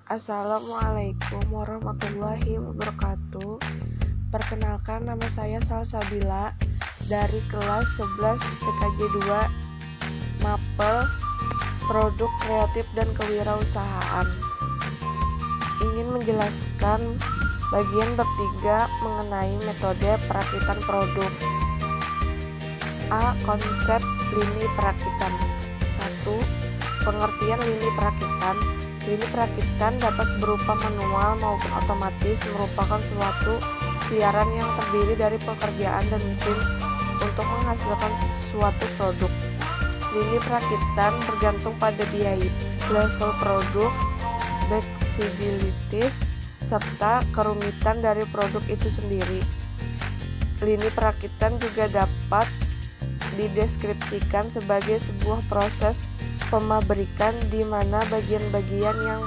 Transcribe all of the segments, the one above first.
Assalamualaikum warahmatullahi wabarakatuh. Perkenalkan, nama saya Salsabila dari kelas 11 TKJ 2 Mapel Produk Kreatif dan Kewirausahaan. Ingin menjelaskan bagian bab 3 mengenai metode perakitan produk. A. Konsep lini perakitan. 1. Pengertian lini perakitan. Lini perakitan dapat berupa manual maupun otomatis, merupakan suatu siaran yang terdiri dari pekerjaan dan mesin untuk menghasilkan suatu produk. Lini perakitan bergantung pada biaya, level produk, fleksibilitas, serta kerumitan dari produk itu sendiri. Lini perakitan juga dapat dideskripsikan sebagai sebuah proses pemabrikan di mana bagian-bagian yang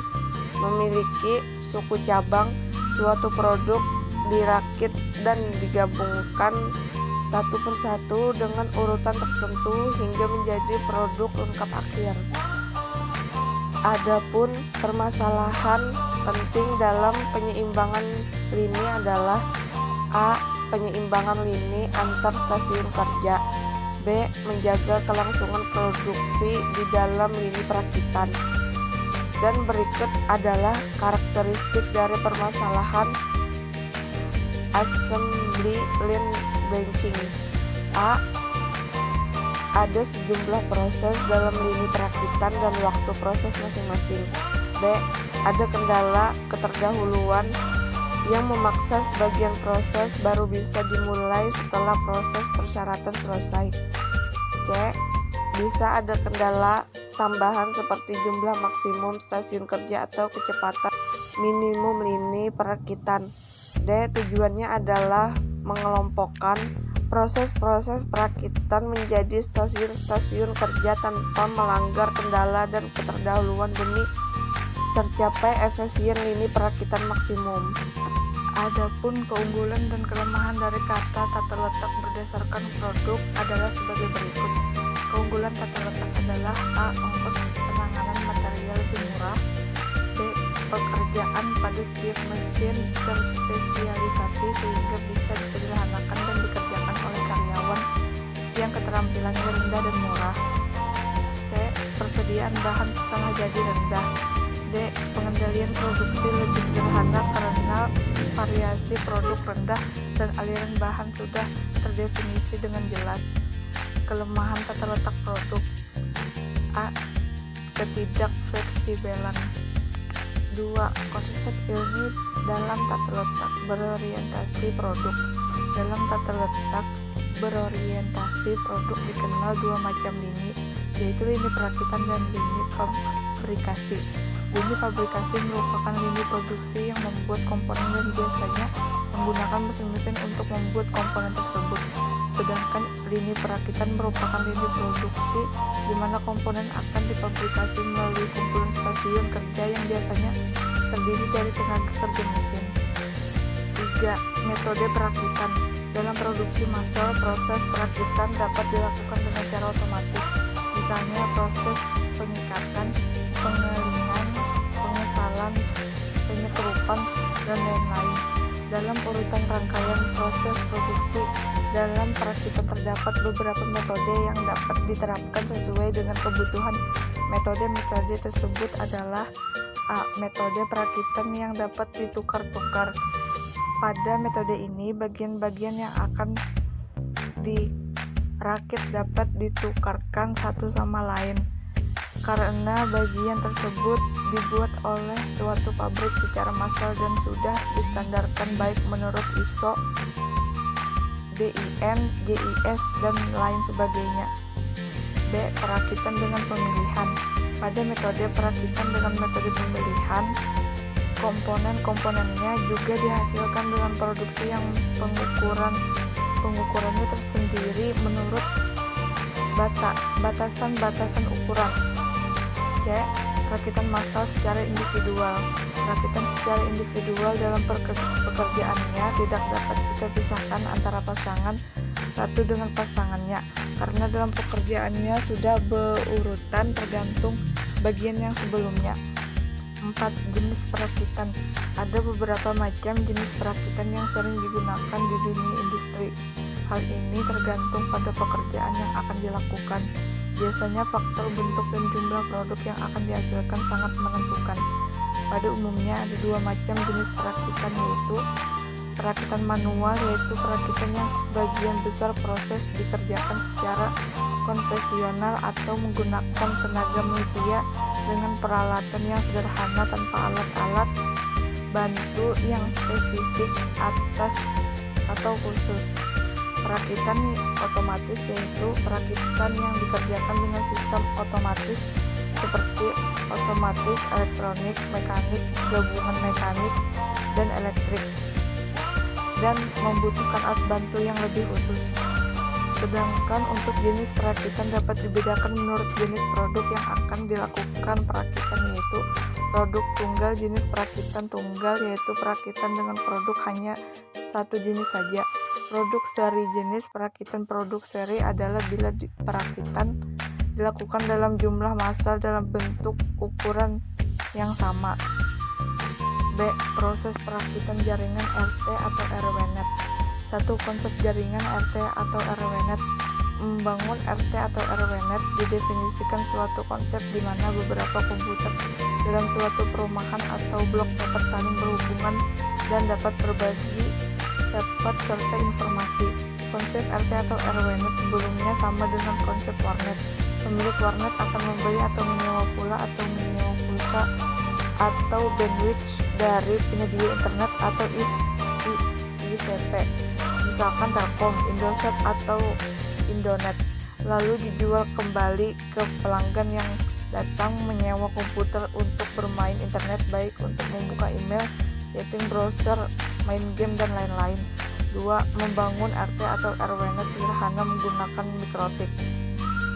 memiliki suku cabang suatu produk dirakit dan digabungkan satu persatu dengan urutan tertentu hingga menjadi produk lengkap akhir. Adapun permasalahan penting dalam penyeimbangan lini adalah A. Penyeimbangan lini antar stasiun kerja. B. Menjaga kelangsungan produksi di dalam lini perakitan. Dan berikut adalah karakteristik dari permasalahan assembly line banking. A. Ada sejumlah proses dalam lini perakitan dan waktu proses masing-masing. B. Ada kendala keterdahuluan yang memaksa sebagian proses baru bisa dimulai setelah proses persyaratan selesai. C. Bisa ada kendala tambahan seperti jumlah maksimum stasiun kerja atau kecepatan minimum lini perakitan. D. Tujuannya adalah mengelompokkan proses-proses perakitan menjadi stasiun-stasiun kerja tanpa melanggar kendala dan keterdahuluan demi tercapai efisien lini perakitan maksimum. Adapun keunggulan dan kelemahan dari kata tata letak berdasarkan produk adalah sebagai berikut. Keunggulan tata letak adalah A. Ongkos penanganan material lebih murah. B. Pekerjaan pada setiap mesin terspesialisasi sehingga bisa disederhanakan dan dikerjakan oleh karyawan yang keterampilannya rendah dan murah. C. Persediaan bahan setelah jadi rendah. D. Pengendalian produksi lebih sederhana karena variasi produk rendah dan aliran bahan sudah terdefinisi dengan jelas. Kelemahan tata letak produk. A. Ketidakfleksibelan. 2. Konsep ilmu dalam tata letak berorientasi produk. Dalam tata letak berorientasi produk dikenal dua macam lini, yaitu lini perakitan dan lini fabrikasi. Lini fabrikasi merupakan lini produksi yang membuat komponen dan biasanya menggunakan mesin-mesin untuk membuat komponen tersebut. Sedangkan lini perakitan merupakan lini produksi di mana komponen akan difabrikasi melalui kumpulan stasiun kerja yang biasanya terdiri dari tenaga kerja mesin. 3. Metode perakitan. Dalam produksi massal, proses perakitan dapat dilakukan dengan cara otomatis, misalnya proses pengikatan, pengelingan, pengesalan, penyetrupan, dan lain-lain. Dalam urutan rangkaian proses produksi dalam perakitan terdapat beberapa metode yang dapat diterapkan sesuai dengan kebutuhan. Metode-metode tersebut adalah A. Metode perakitan yang dapat ditukar-tukar. Pada metode ini, bagian-bagian yang akan dirakit dapat ditukarkan satu sama lain karena bagian tersebut dibuat oleh suatu pabrik secara massal dan sudah distandarkan baik menurut ISO, DIN, JIS, dan lain sebagainya. B. Perakitan dengan pemilihan. Pada metode perakitan dengan metode pemilihan, komponen-komponennya juga dihasilkan dengan produksi yang pengukurannya tersendiri menurut batasan-batasan ukuran. C. Perakitan massal secara individual. Perakitan secara individual dalam pekerjaannya tidak dapat kita pisahkan antara pasangan satu dengan pasangannya karena dalam pekerjaannya sudah berurutan tergantung bagian yang sebelumnya. 4. Jenis perakitan. Ada beberapa macam jenis perakitan yang sering digunakan di dunia industri. Hal ini tergantung pada pekerjaan yang akan dilakukan. Biasanya faktor bentuk dan jumlah produk yang akan dihasilkan sangat menentukan. Pada umumnya ada dua macam jenis perakitan, yaitu perakitan manual, yaitu perakitan yang sebagian besar proses dikerjakan secara konvensional atau menggunakan tenaga manusia dengan peralatan yang sederhana tanpa alat-alat bantu yang spesifik atau khusus. Perakitan otomatis, yaitu perakitan yang dikerjakan dengan sistem otomatis seperti otomatis, elektronik, mekanik, gabungan mekanik, dan elektrik, dan membutuhkan alat bantu yang lebih khusus. Sedangkan untuk jenis perakitan dapat dibedakan menurut jenis produk yang akan dilakukan perakitan, yaitu produk tunggal. Jenis perakitan tunggal yaitu perakitan dengan produk hanya satu jenis saja. Produk seri. Jenis perakitan produk seri adalah bila perakitan dilakukan dalam jumlah massal dalam bentuk ukuran yang sama. B. Proses perakitan jaringan RT atau RWNet. 1. Konsep jaringan RT atau RWNet. Membangun RT atau RWNet didefinisikan suatu konsep di mana beberapa komputer dalam suatu perumahan atau blok dapat saling berhubungan dan dapat berbagi dapat serta informasi. Konsep RT atau RWNet sebelumnya sama dengan konsep warnet. Pemilik warnet akan membeli atau menyewa pula atau menyewa pulsa atau bandwidth dari penyedia internet atau ISP, misalkan Telkom, Indosat, atau Indonet, lalu dijual kembali ke pelanggan yang datang menyewa komputer untuk bermain internet, baik untuk membuka email, chatting, browser, main game, dan lain-lain. 2. Membangun RT atau RWNet sederhana menggunakan mikrotik.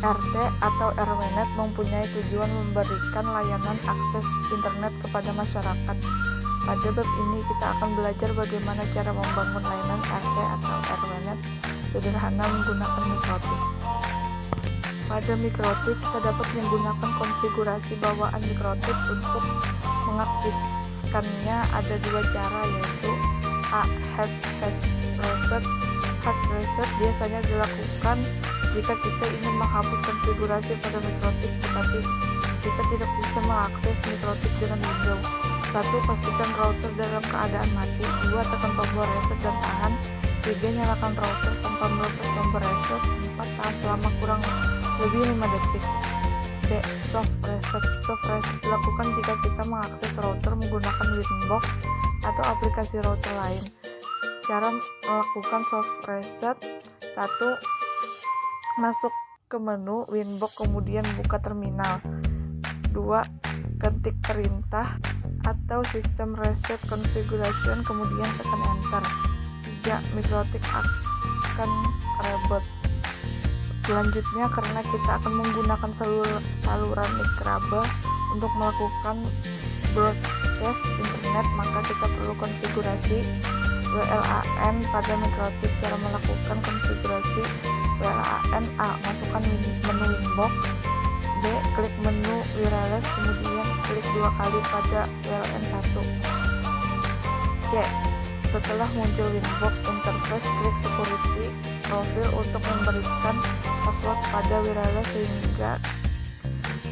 RT atau RWNet mempunyai tujuan memberikan layanan akses internet kepada masyarakat. Pada bab ini kita akan belajar bagaimana cara membangun layanan RT atau RWNet sederhana menggunakan mikrotik. Pada mikrotik kita dapat menggunakan konfigurasi bawaan mikrotik. Untuk mengaktifkannya ada dua cara, yaitu A. Hard reset. Hard reset biasanya dilakukan jika kita ingin menghapus konfigurasi pada mikrotik tetapi kita tidak bisa mengakses mikrotik dengan Windows. 1. Pastikan router dalam keadaan mati. 2. Tekan tombol reset dan tahan. 3. Nyalakan router tanpa melepas tombol reset. 4. Tahan selama kurang lebih 5 detik. D. Soft reset. Soft reset dilakukan jika kita mengakses router menggunakan Winbox atau aplikasi router lain. Cara melakukan soft reset: 1. Masuk ke menu Winbox kemudian buka terminal. 2. Ketik perintah atau System Reset Configuration kemudian tekan enter. 3. Mikrotik akan reboot. Selanjutnya, karena kita akan menggunakan saluran mikrabel untuk melakukan broadcast internet, maka kita perlu konfigurasi WLAN pada mikrotik. Cara melakukan konfigurasi WLAN: A. Masukkan menu Winbox. B. Klik menu wireless kemudian klik 2 kali pada WLAN 1. C. Setelah muncul Winbox interface, klik security profile untuk memberikan password pada wireless sehingga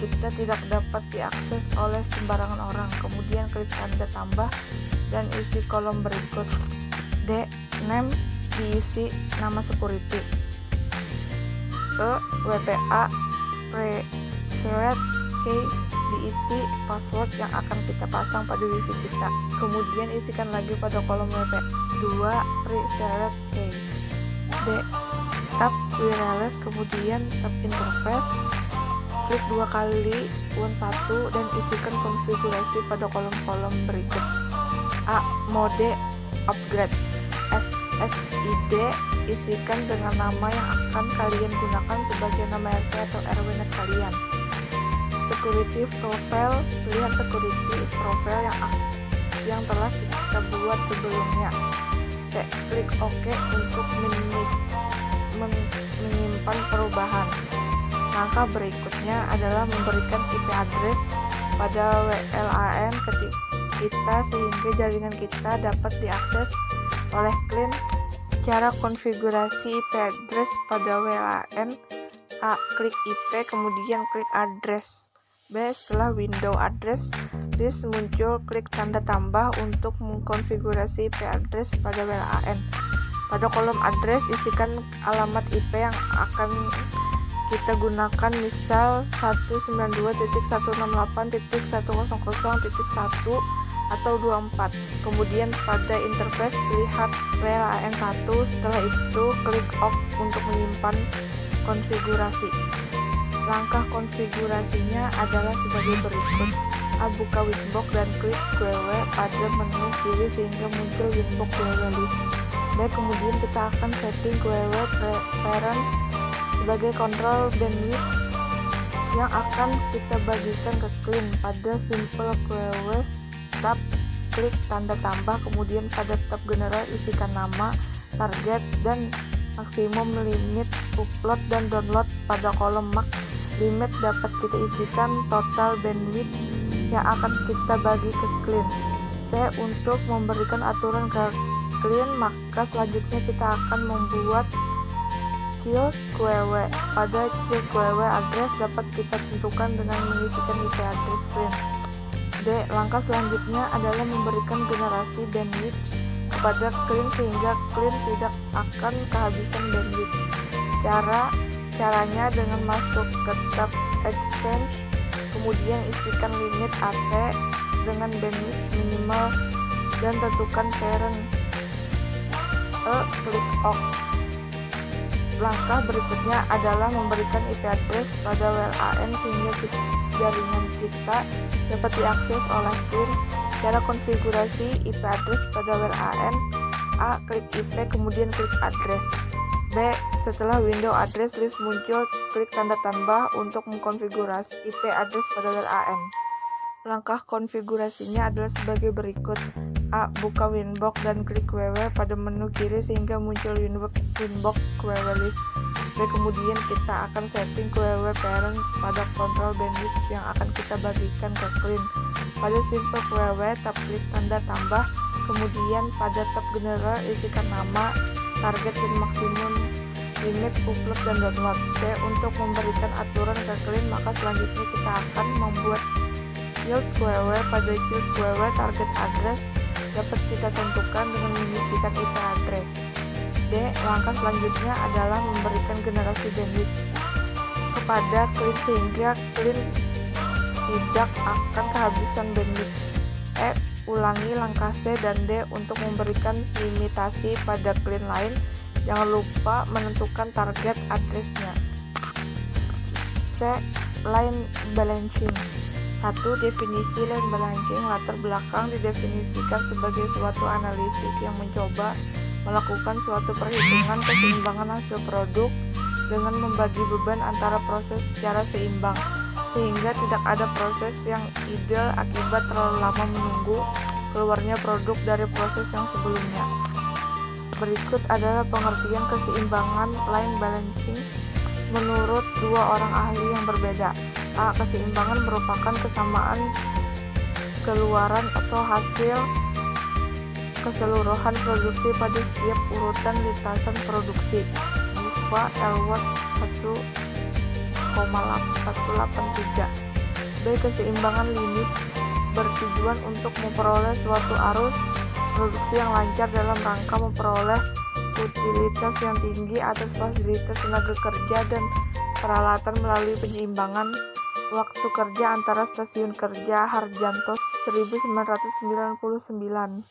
kita tidak dapat diakses oleh sembarangan orang. Kemudian klik tanda tambah dan isi kolom berikut. D. Name diisi nama security. E. WPA Preset key diisi password yang akan kita pasang pada wifi kita. Kemudian isikan lagi pada kolom WP. 2. Preset key. D. Tab wireless kemudian tab interface. Klik 2 kali Win1 dan isikan konfigurasi pada kolom-kolom berikut. A. Mode upgrade. SSID isikan dengan nama yang akan kalian gunakan sebagai nama RT atau RWNet kalian. Security profile, lihat security profile yang telah kita buat sebelumnya. C. Klik OK untuk menyimpan perubahan. Langkah berikutnya adalah memberikan IP address pada WLAN kita sehingga jaringan kita dapat diakses oleh klien. Cara konfigurasi IP address pada WLAN: A. Klik IP, kemudian klik address. B. Setelah window address list muncul, klik tanda tambah untuk mengkonfigurasi IP address pada WLAN. Pada kolom address, isikan alamat IP yang akan kita gunakan, misal 192.168.100.1 atau 24. Kemudian pada interface lihat WLAN 1. Setelah itu klik OK untuk menyimpan konfigurasi. Langkah konfigurasinya adalah sebagai berikut. A. Buka Winbox dan klik QW pada menu kiri sehingga muncul Winbox QW list. B. Kemudian kita akan setting QW parent sebagai kontrol bandwidth yang akan kita bagikan ke klien. Pada simple QW tab, klik tanda tambah, kemudian pada tab general isikan nama, target, dan maksimum limit upload dan download. Pada kolom max limit dapat kita isikan total bandwidth yang akan kita bagi ke klien. C. Untuk memberikan aturan ke klien, maka selanjutnya kita akan membuat child QW. Pada child QW address dapat kita tentukan dengan mengisikan IP address klien. D. Langkah selanjutnya adalah memberikan generasi bandwidth kepada klien sehingga klien tidak akan kehabisan bandwidth. Caranya dengan masuk ke tab Exchange, kemudian isikan limit AT dengan bandwidth minimal dan tentukan parent. E. Klik OK. Langkah berikutnya adalah memberikan IP address pada WLAN sehingga jaringan kita dapat diakses oleh klien. Cara konfigurasi IP address pada WLAN: A. Klik IP, kemudian klik address. B. Setelah window address list muncul, klik tanda tambah untuk mengkonfigurasi IP address pada WLAN. Langkah konfigurasinya adalah sebagai berikut. A. Buka Winbox dan klik QW pada menu kiri sehingga muncul Winbox QW list. B. Kemudian kita akan setting QW parent pada kontrol bandwidth yang akan kita bagikan ke klien. Pada simple QW tab, klik tanda tambah, kemudian pada tab general isikan nama, target, dan maksimum limit upload dan download. C. Untuk memberikan aturan ke klien, maka selanjutnya kita akan membuat child QW. Pada child QW target address dapat kita tentukan dengan mengisikan IP address. D. Langkah selanjutnya adalah memberikan generasi bandwidth kepada klien sehingga klien tidak akan kehabisan bandwidth. E. Ulangi langkah C dan D untuk memberikan limitasi pada klien lain. Jangan lupa menentukan target address-nya. C. Line balancing. 1. Definisi line balancing. Latar belakang didefinisikan sebagai suatu analisis yang mencoba melakukan suatu perhitungan keseimbangan hasil produk dengan membagi beban antara proses secara seimbang, sehingga tidak ada proses yang ideal akibat terlalu lama menunggu keluarnya produk dari proses yang sebelumnya. Berikut adalah pengertian keseimbangan line balancing menurut dua orang ahli yang berbeda. A. Keseimbangan merupakan kesamaan keluaran atau hasil keseluruhan produksi pada setiap urutan lintasan produksi. Bufa Elwood 1,183. B. Keseimbangan limit bertujuan untuk memperoleh suatu arus produksi yang lancar dalam rangka memperoleh utilitas yang tinggi atas fasilitas tenaga kerja dan peralatan melalui penyeimbangan waktu kerja antara stasiun kerja Harjanto 1999.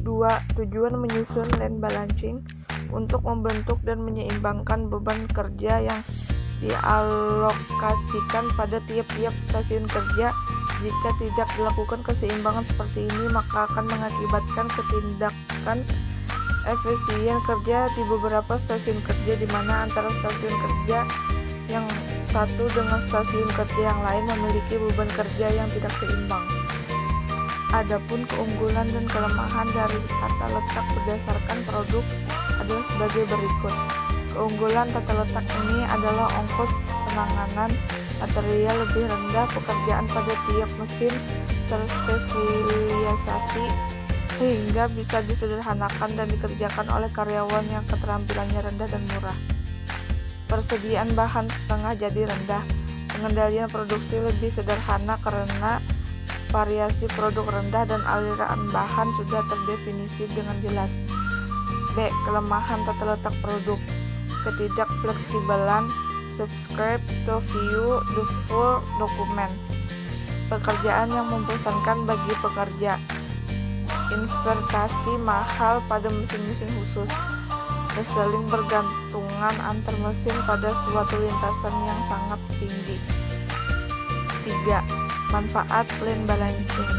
2. Tujuan menyusun line balancing untuk membentuk dan menyeimbangkan beban kerja yang dialokasikan pada tiap-tiap stasiun kerja. Jika tidak dilakukan keseimbangan seperti ini, maka akan mengakibatkan ketindakan efisien kerja di beberapa stasiun kerja, di mana antara stasiun kerja yang satu dengan stasiun kerja yang lain memiliki beban kerja yang tidak seimbang. Adapun keunggulan dan kelemahan dari tata letak berdasarkan produk adalah sebagai berikut. Keunggulan tata letak ini adalah ongkos penanganan material lebih rendah, pekerjaan pada tiap mesin terspesialisasi sehingga bisa disederhanakan dan dikerjakan oleh karyawan yang keterampilannya rendah dan murah. Persediaan bahan setengah jadi rendah. Pengendalian produksi lebih sederhana karena variasi produk rendah dan aliran bahan sudah terdefinisi dengan jelas. B. Kelemahan tata letak produk. Ketidakfleksibelan. Subscribe to view the full document. Pekerjaan yang membosankan bagi pekerja. Investasi mahal pada mesin-mesin khusus. Keseling bergantungan antar mesin pada suatu lintasan yang sangat tinggi. 3. Manfaat lane balancing.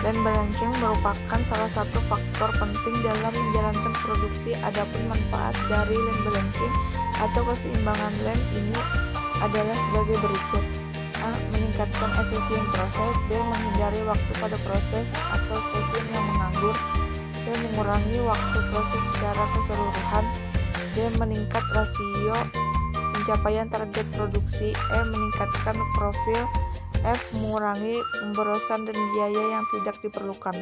Lane balancing merupakan salah satu faktor penting dalam menjalankan produksi. Adapun manfaat dari lane balancing atau keseimbangan lane ini adalah sebagai berikut. A. Meningkatkan efisien proses. B. Menghindari waktu pada proses atau stasiun yang menganggur. C. Mengurangi waktu proses secara keseluruhan. D. Meningkat rasio pencapaian target produksi. E. Meningkatkan profil. F. Mengurangi pemborosan dan biaya yang tidak diperlukan.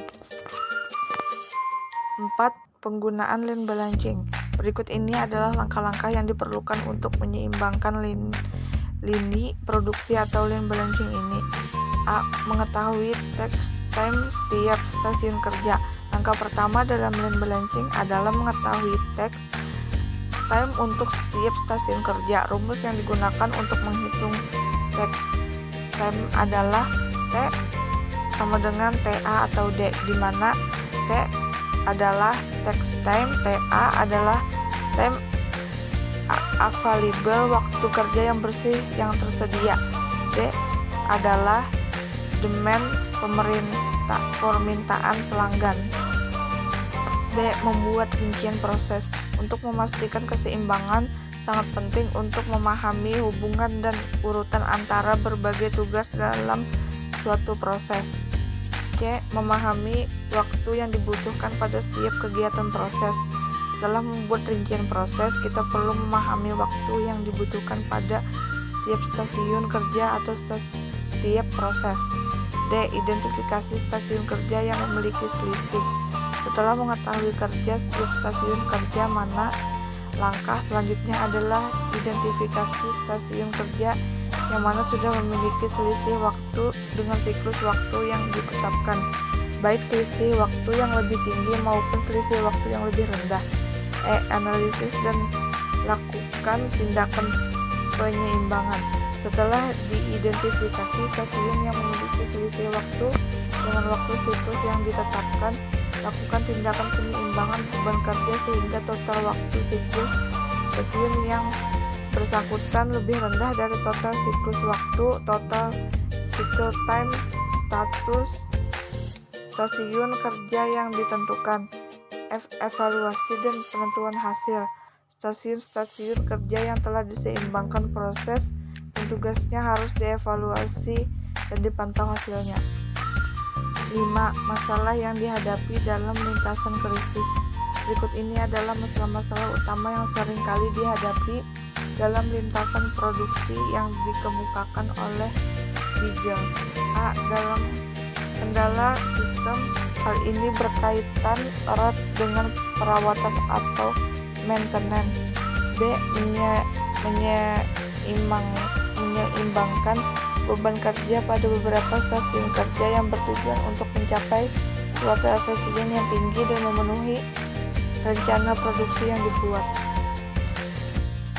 4. Penggunaan lane balancing. Berikut ini adalah langkah-langkah yang diperlukan untuk menyeimbangkan lini produksi atau lane balancing ini. A. Mengetahui text time setiap stasiun kerja. Langkah pertama dalam lane balancing adalah mengetahui text time untuk setiap stasiun kerja. Rumus yang digunakan untuk menghitung text time adalah T sama dengan TA atau D, di mana T adalah text time, TA adalah time available, waktu kerja yang bersih yang tersedia. D adalah demand, permintaan pelanggan. D. Membuat rincian proses. Untuk memastikan keseimbangan, sangat penting untuk memahami hubungan dan urutan antara berbagai tugas dalam suatu proses. C. Memahami waktu yang dibutuhkan pada setiap kegiatan proses. Setelah membuat rincian proses, kita perlu memahami waktu yang dibutuhkan pada setiap stasiun kerja atau setiap proses. D. Identifikasi stasiun kerja yang memiliki selisih. Setelah mengetahui kerja setiap stasiun kerja mana, langkah selanjutnya adalah identifikasi stasiun kerja yang mana sudah memiliki selisih waktu dengan siklus waktu yang ditetapkan, baik selisih waktu yang lebih tinggi maupun selisih waktu yang lebih rendah. E. Analisis dan lakukan tindakan penyeimbangan. Setelah diidentifikasi stasiun yang memiliki selisih waktu dengan waktu siklus yang ditetapkan, lakukan tindakan penyeimbangan beban kerja sehingga total waktu siklus stasiun yang bersangkutan lebih rendah dari total siklus waktu, total cycle time, status stasiun kerja yang ditentukan. F. Evaluasi dan penentuan hasil. Stasiun-stasiun kerja yang telah diseimbangkan proses dan tugasnya harus dievaluasi dan dipantau hasilnya. 5. Masalah yang dihadapi dalam lintasan krisis. Berikut ini adalah masalah-masalah utama yang sering kali dihadapi dalam lintasan produksi yang dikemukakan oleh Beagle. A. Dalam kendala sistem, hal ini berkaitan erat dengan perawatan atau maintenance. B. Menyeimbangkan beban kerja pada beberapa stasiun kerja yang bertujuan untuk mencapai suatu efisien yang tinggi dan memenuhi rencana produksi yang dibuat.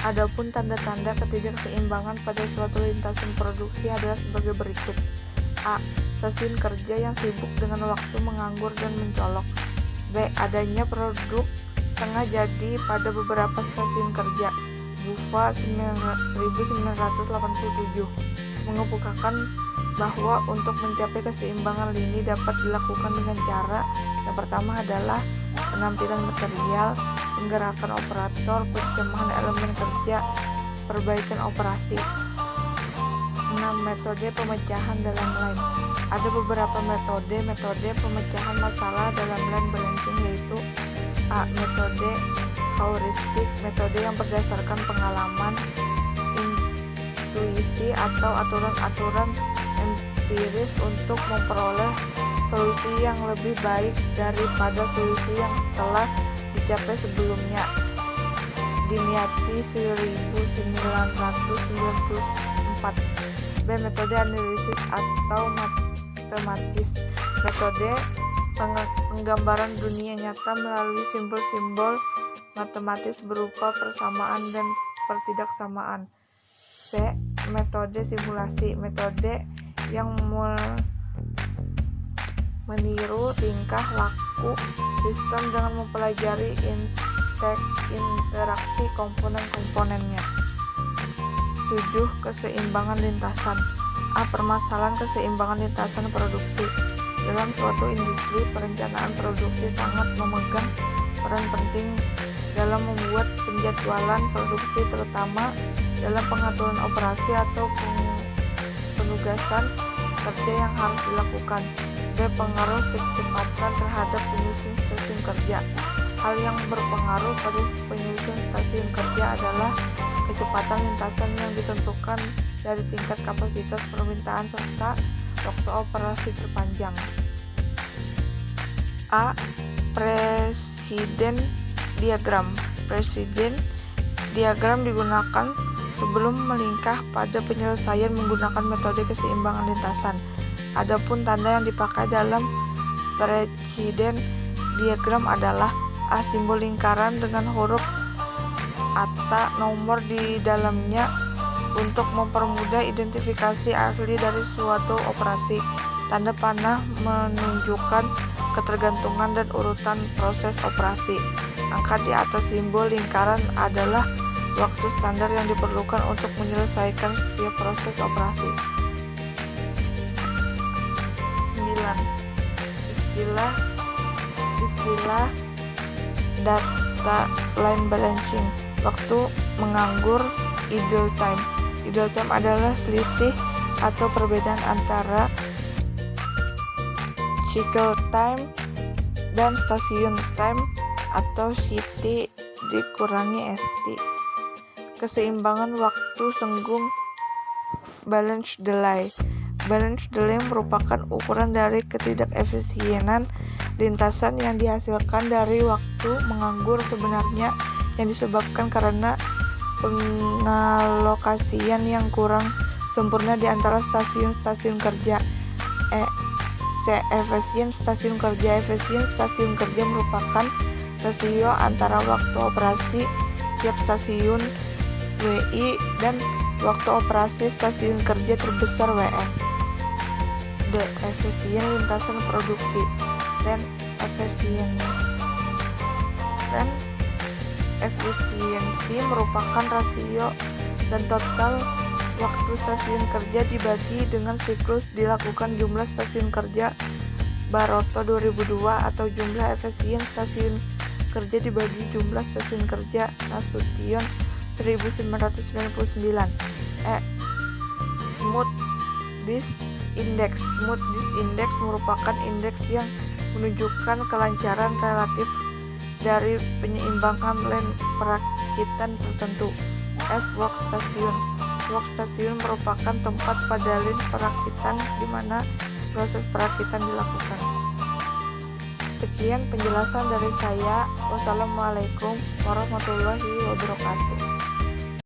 Adapun tanda-tanda ketidakseimbangan pada suatu lintasan produksi adalah sebagai berikut. A. Stasiun kerja yang sibuk dengan waktu menganggur dan mencolok. B. Adanya produk setengah jadi pada beberapa stasiun kerja. Bufa 1987 mengemukakan bahwa untuk mencapai keseimbangan lini dapat dilakukan dengan cara yang pertama adalah penampilan material, penggerakan operator, penjamahan elemen kerja, perbaikan operasi. 6. Metode pemecahan dalam line. Ada beberapa metode pemecahan masalah dalam line balancing, yaitu A. Metode heuristik, metode yang berdasarkan pengalaman. intuisi atau aturan-aturan empiris untuk memperoleh solusi yang lebih baik daripada solusi yang telah dicapai sebelumnya. Diniati 1994. B. Metode analisis atau matematis. Metode penggambaran dunia nyata melalui simbol-simbol matematis berupa persamaan dan pertidaksamaan. C. Metode simulasi. Metode yang meniru tingkah laku sistem dengan mempelajari interaksi komponen-komponennya. 7. Keseimbangan lintasan. A. Permasalahan keseimbangan lintasan produksi. Dalam suatu industri, perencanaan produksi sangat memegang peran penting dalam membuat penjadwalan produksi, terutama dalam pengaturan operasi atau penugasan kerja yang harus dilakukan. B. Pengaruh kecepatan terhadap penyusun stasiun kerja. Hal yang berpengaruh pada penyusun stasiun kerja adalah kecepatan lintasan yang ditentukan dari tingkat kapasitas permintaan serta waktu operasi terpanjang. A. Presiden diagram. Presiden diagram digunakan sebelum melingkah pada penyelesaian menggunakan metode keseimbangan lintasan. Adapun tanda yang dipakai dalam presiden diagram adalah A. Simbol lingkaran dengan huruf atau nomor di dalamnya untuk mempermudah identifikasi asli dari suatu operasi. Tanda panah menunjukkan ketergantungan dan urutan proses operasi. Angka di atas simbol lingkaran adalah waktu standar yang diperlukan untuk menyelesaikan setiap proses operasi. 9. Istilah data line balancing. Waktu menganggur, idle time. Idle time adalah selisih atau perbedaan antara cycle time dan station time atau CT dikurangi ST. Keseimbangan waktu senggung, balance delay. Balance delay merupakan ukuran dari ketidakefisienan lintasan yang dihasilkan dari waktu menganggur sebenarnya yang disebabkan karena pengalokasian yang kurang sempurna di antara stasiun-stasiun kerja. Efisien stasiun kerja. Efisien stasiun kerja merupakan rasio antara waktu operasi tiap stasiun WI dan waktu operasi stasiun kerja terbesar WS. D. Efisien lintasan produksi. Efisiensi merupakan rasio dan total waktu stasiun kerja dibagi dengan siklus dilakukan jumlah stasiun kerja Baroto 2002 atau jumlah efisien stasiun kerja dibagi jumlah stasiun kerja Nasution 1999. Smooth Disk Index. Smooth Disk Index merupakan indeks yang menunjukkan kelancaran relatif dari penyeimbangan line perakitan tertentu. F. Workstation. Workstation merupakan tempat pada line perakitan di mana proses perakitan dilakukan. Sekian penjelasan dari saya. Wassalamualaikum warahmatullahi wabarakatuh.